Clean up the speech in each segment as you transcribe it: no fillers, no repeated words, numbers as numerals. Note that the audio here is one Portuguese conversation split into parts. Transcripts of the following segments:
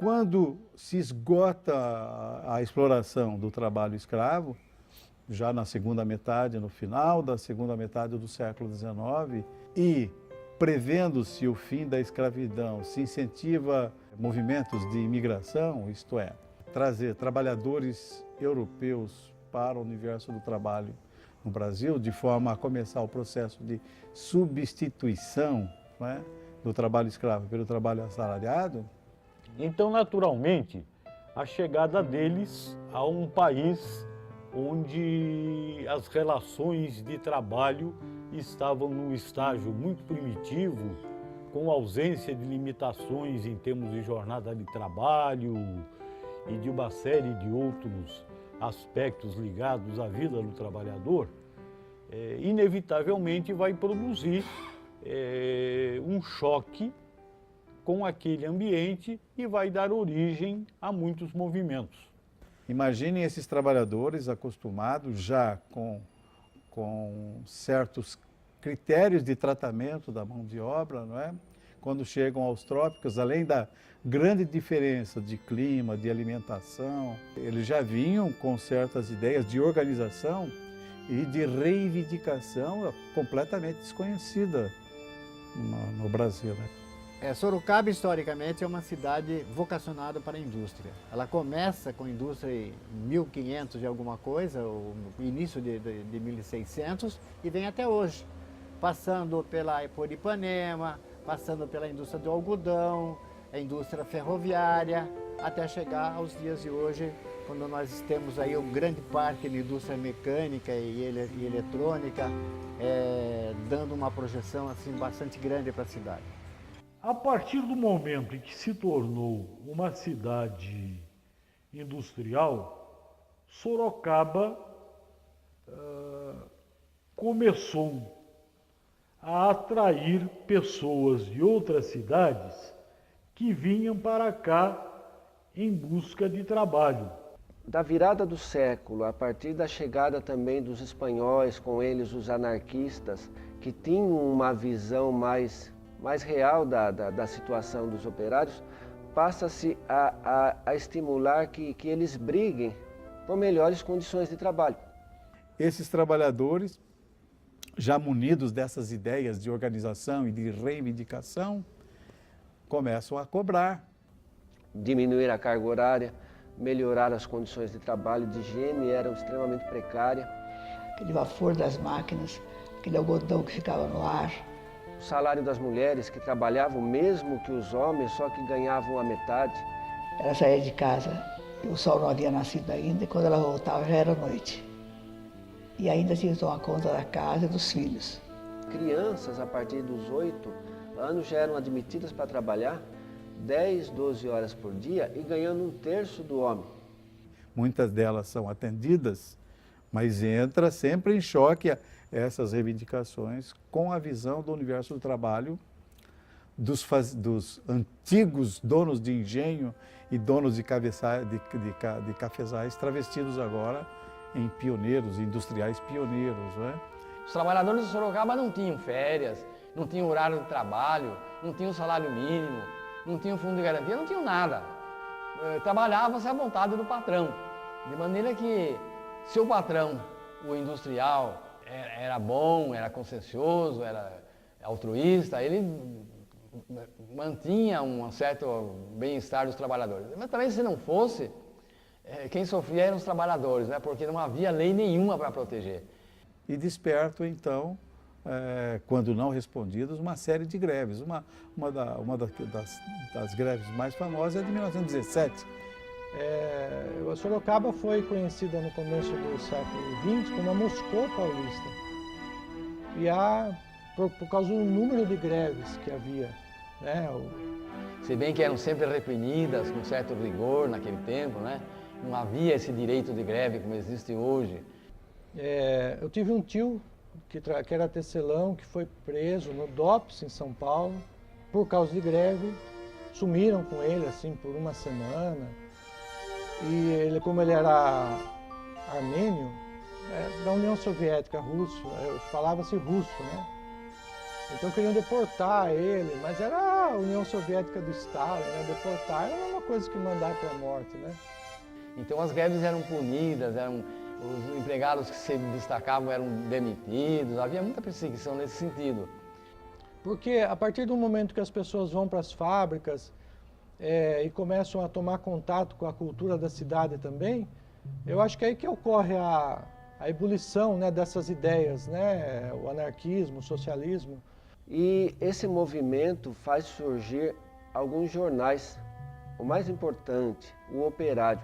Quando se esgota a exploração do trabalho escravo, já na segunda metade, no final da segunda metade do século XIX, e prevendo-se o fim da escravidão, se incentiva movimentos de imigração, isto é, trazer trabalhadores europeus para o universo do trabalho no Brasil, de forma a começar o processo de substituição, não é, do trabalho escravo pelo trabalho assalariado. Então, naturalmente, a chegada deles a um país onde as relações de trabalho estavam num estágio muito primitivo, com ausência de limitações em termos de jornada de trabalho e de uma série de outros aspectos ligados à vida do trabalhador, inevitavelmente vai produzir um choque com aquele ambiente e vai dar origem a muitos movimentos. Imaginem esses trabalhadores acostumados já com certos critérios de tratamento da mão de obra, não é? Quando chegam aos trópicos, além da grande diferença de clima, de alimentação, eles já vinham com certas ideias de organização e de reivindicação completamente desconhecida no Brasil, né? Sorocaba, historicamente, é uma cidade vocacionada para a indústria. Ela começa com a indústria em 1500 e alguma coisa, o início de 1600, e vem até hoje, passando por Ipanema, passando pela indústria do algodão, a indústria ferroviária, até chegar aos dias de hoje, quando nós temos aí um grande parque de indústria mecânica e eletrônica, dando uma projeção assim, bastante grande para a cidade. A partir do momento em que se tornou uma cidade industrial, Sorocaba começou a atrair pessoas de outras cidades que vinham para cá em busca de trabalho. Da virada do século, a partir da chegada também dos espanhóis, com eles os anarquistas, que tinham uma visão mais real da situação dos operários, passa-se a estimular que eles briguem por melhores condições de trabalho. Esses trabalhadores, já munidos dessas ideias de organização e de reivindicação, começam a cobrar. Diminuir a carga horária, melhorar as condições de trabalho, de higiene eram extremamente precárias. Aquele vapor das máquinas, aquele algodão que ficava no ar. O salário das mulheres que trabalhavam mesmo que os homens, só que ganhavam a metade. Ela saía de casa e o sol não havia nascido ainda, e quando ela voltava já era noite. E ainda tinha que tomar conta da casa e dos filhos. Crianças, a partir dos 8 anos, já eram admitidas para trabalhar 10, 12 horas por dia e ganhando 1/3 do homem. Muitas delas são atendidas, mas entra sempre em choque essas reivindicações com a visão do universo do trabalho dos antigos donos de engenho e donos de cafezais travestidos agora em pioneiros, industriais pioneiros, né? Os trabalhadores de Sorocaba não tinham férias, não tinham horário de trabalho, não tinham salário mínimo, não tinham fundo de garantia, não tinham nada. Trabalhava-se à vontade do patrão, de maneira que se o patrão, o industrial, era bom, era consciencioso, era altruísta, ele mantinha um certo bem-estar dos trabalhadores. Mas também se não fosse, quem sofria eram os trabalhadores, né? Porque não havia lei nenhuma para proteger. E despertam, então, quando não respondidas, uma série de greves. Uma das greves mais famosas é de 1917. A Sorocaba foi conhecida no começo do século XX como a Moscou paulista. E por causa do número de greves que havia, né? Se bem que eram sempre reprimidas com certo rigor naquele tempo, né? Não havia esse direito de greve como existe hoje. Eu tive um tio que era tecelão, que foi preso no DOPS, em São Paulo, por causa de greve. Sumiram com ele, assim, por uma semana. E ele, como ele era armênio, da União Soviética, russo, falava-se russo, né? Então queriam deportar ele, mas era a União Soviética do Stalin, né? Deportar era uma coisa que mandar para a morte, né? Então as greves eram punidas, os empregados que se destacavam eram demitidos, havia muita perseguição nesse sentido. Porque a partir do momento que as pessoas vão para as fábricas e começam a tomar contato com a cultura da cidade também, eu acho que é aí que ocorre a ebulição, né, dessas ideias, né, o anarquismo, o socialismo. E esse movimento faz surgir alguns jornais. O mais importante, o Operário,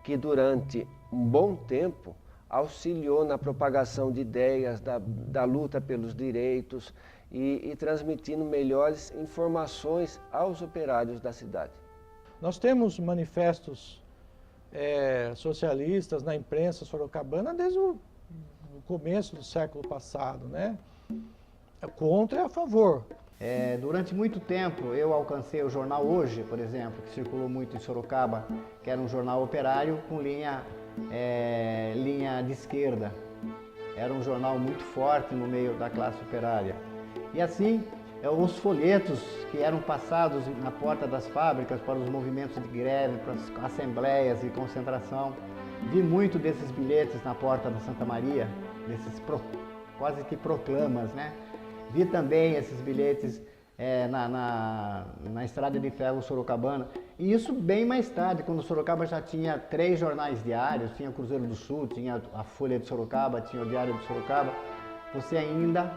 que durante um bom tempo auxiliou na propagação de ideias, da luta pelos direitos e transmitindo melhores informações aos operários da cidade. Nós temos manifestos socialistas na imprensa sorocabana desde o começo do século passado, né? Contra e a favor. Durante muito tempo eu alcancei o jornal Hoje, por exemplo, que circulou muito em Sorocaba, que era um jornal operário com linha de esquerda. Era um jornal muito forte no meio da classe operária. E assim, os folhetos que eram passados na porta das fábricas para os movimentos de greve, para as assembleias de concentração. Vi muito desses bilhetes na porta da Santa Maria, desses quase que proclamas, né? Vi também esses bilhetes na Estrada de Ferro Sorocabana. E isso bem mais tarde, quando Sorocaba já tinha 3 jornais diários, tinha o Cruzeiro do Sul, tinha a Folha de Sorocaba, tinha o Diário de Sorocaba. Você ainda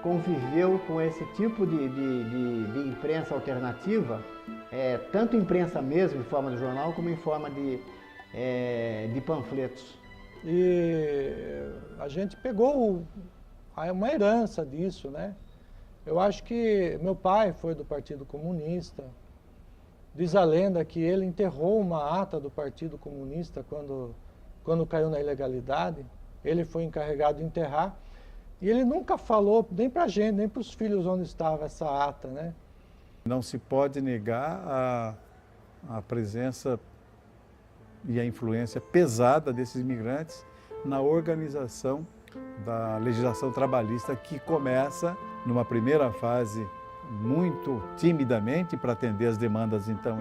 conviveu com esse tipo de imprensa alternativa, tanto imprensa mesmo, em forma de jornal, como em forma de panfletos. E a gente pegou uma herança disso, né? Eu acho que meu pai foi do Partido Comunista. Diz a lenda que ele enterrou uma ata do Partido Comunista quando caiu na ilegalidade. Ele foi encarregado de enterrar. E ele nunca falou nem para a gente, nem para os filhos onde estava essa ata, né? Não se pode negar a presença e a influência pesada desses imigrantes na organização da legislação trabalhista, que começa numa primeira fase muito timidamente para atender as demandas então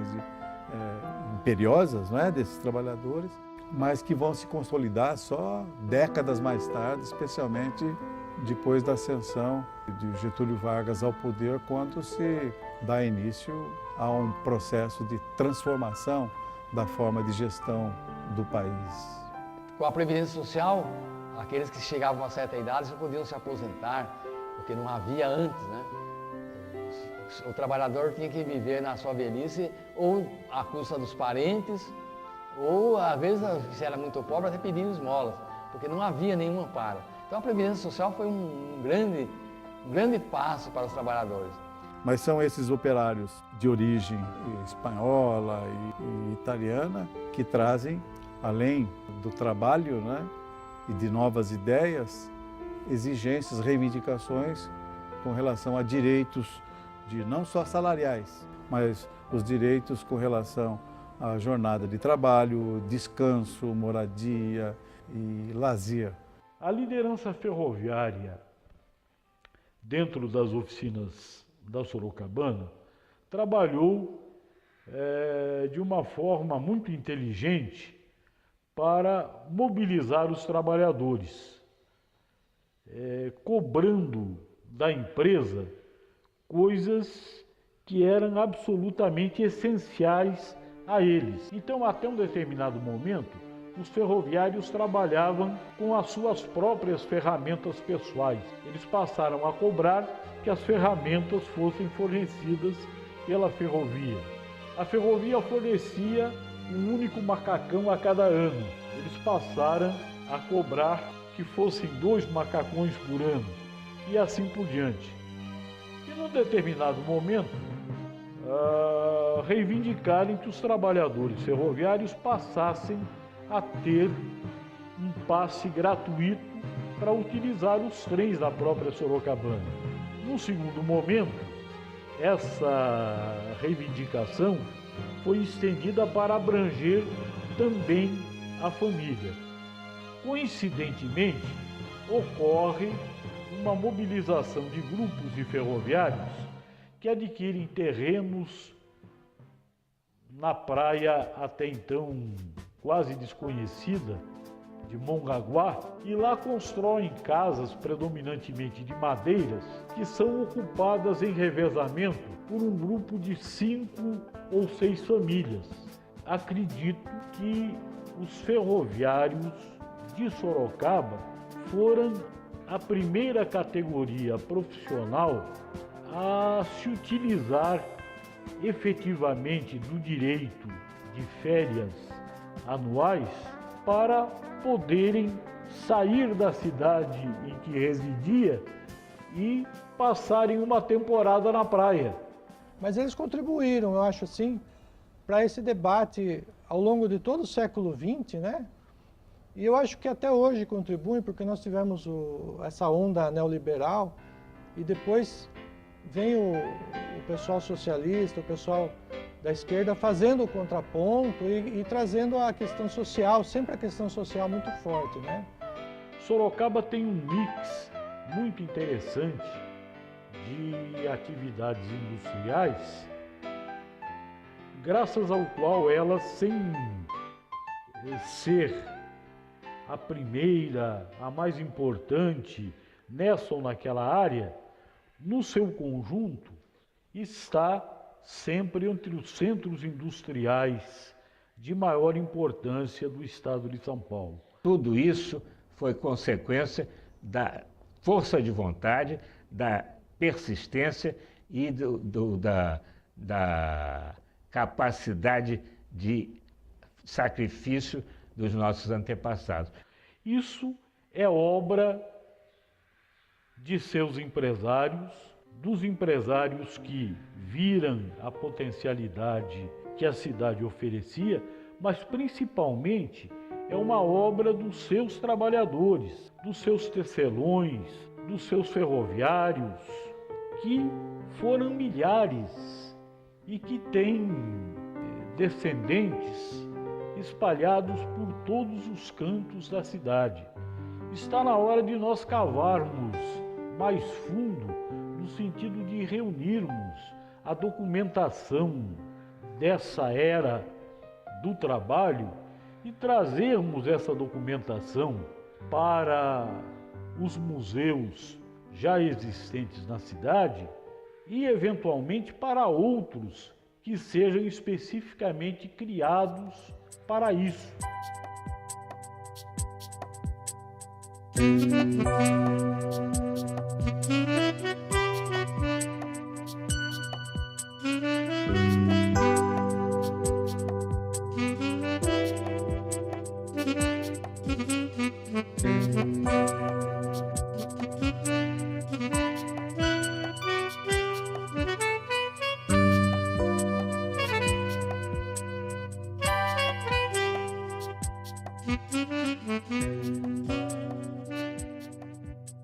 imperiosas, não é, desses trabalhadores, mas que vão se consolidar só décadas mais tarde, especialmente depois da ascensão de Getúlio Vargas ao poder, quando se dá início a um processo de transformação da forma de gestão do país. Com a Previdência Social, aqueles que chegavam a certa idade já podiam se aposentar, porque não havia antes, né? O trabalhador tinha que viver na sua velhice ou à custa dos parentes, ou às vezes, se era muito pobre, até pedindo esmolas, porque não havia nenhum amparo. Então a Previdência Social foi um grande passo para os trabalhadores. Mas são esses operários de origem espanhola e italiana que trazem, além do trabalho, né, e de novas ideias, exigências, reivindicações com relação a direitos não só salariais, mas os direitos com relação à jornada de trabalho, descanso, moradia e lazer. A liderança ferroviária dentro das oficinas da Sorocabana trabalhou de uma forma muito inteligente para mobilizar os trabalhadores, cobrando da empresa coisas que eram absolutamente essenciais a eles. Então, até um determinado momento, os ferroviários trabalhavam com as suas próprias ferramentas pessoais. Eles passaram a cobrar que as ferramentas fossem fornecidas pela ferrovia. A ferrovia fornecia um único macacão a cada ano. Eles passaram a cobrar que fossem 2 macacões por ano, e assim por diante. E num determinado momento, reivindicarem que os trabalhadores ferroviários passassem a ter um passe gratuito para utilizar os trens da própria Sorocabana. Num segundo momento, essa reivindicação foi estendida para abranger também a família. Coincidentemente, ocorre uma mobilização de grupos de ferroviários que adquirem terrenos na praia até então quase desconhecida de Mongaguá, e lá constroem casas predominantemente de madeiras que são ocupadas em revezamento por um grupo de 5 ou 6 famílias. Acredito que os ferroviários de Sorocaba foram a primeira categoria profissional a se utilizar efetivamente do direito de férias anuais para poderem sair da cidade em que residia e passarem uma temporada na praia. Mas eles contribuíram, eu acho assim, para esse debate ao longo de todo o século XX, né? E eu acho que até hoje contribuem, porque nós tivemos essa onda neoliberal e depois vem o pessoal socialista, o pessoal da esquerda fazendo o contraponto e trazendo a questão social, sempre a questão social muito forte, né? Sorocaba tem um mix muito interessante de atividades industriais, graças ao qual ela, sem ser a primeira, a mais importante nessa ou naquela área, no seu conjunto está sempre entre os centros industriais de maior importância do estado de São Paulo. Tudo isso foi consequência da força de vontade, da persistência e da capacidade de sacrifício dos nossos antepassados. Isso é obra de seus empresários, dos empresários que viram a potencialidade que a cidade oferecia, mas principalmente é uma obra dos seus trabalhadores, dos seus tecelões, dos seus ferroviários, que foram milhares e que têm descendentes espalhados por todos os cantos da cidade. Está na hora de nós cavarmos mais fundo, no sentido de reunirmos a documentação dessa era do trabalho e trazermos essa documentação para os museus já existentes na cidade e, eventualmente, para outros que sejam especificamente criados para isso.